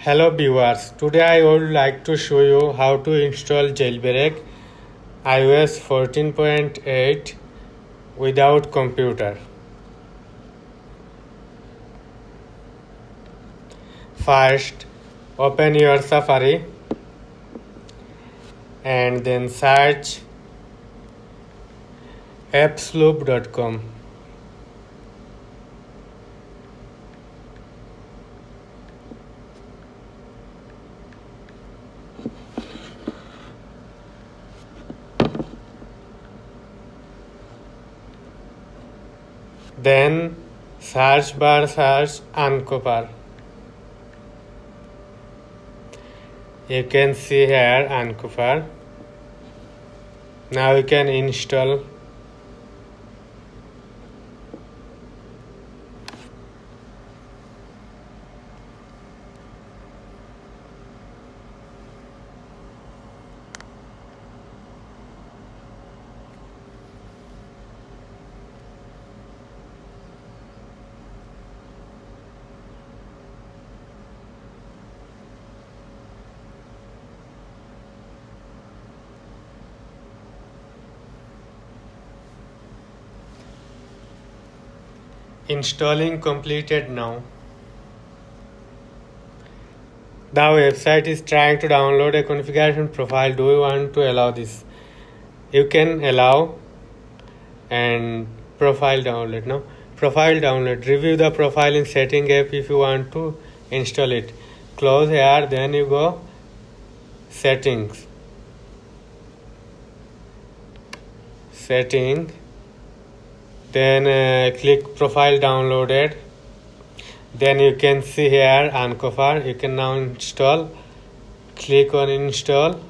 Hello viewers, today I would like to show you how to install Jailbreak iOS 14.8 without computer. First, open your Safari and then search appsloop.com. Then search bar search Uncover. You can see here Uncover. Now you can install. Installing completed now. The website is trying to download a configuration profile. Do you want to allow this? You can allow and profile download. Now, profile download. Review the profile in setting app if you want to install it. Close here, then you go settings. Then click profile downloaded. Then you can see here Uncover. You can now install. Click on install.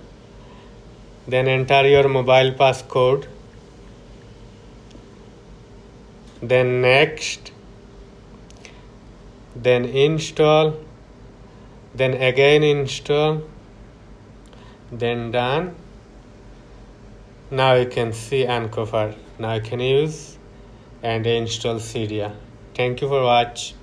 Then enter your mobile passcode. Then next. Then install. Then again install. Then done. Now you can see Uncover. Now you can use and install Cydia. Thank you for watching.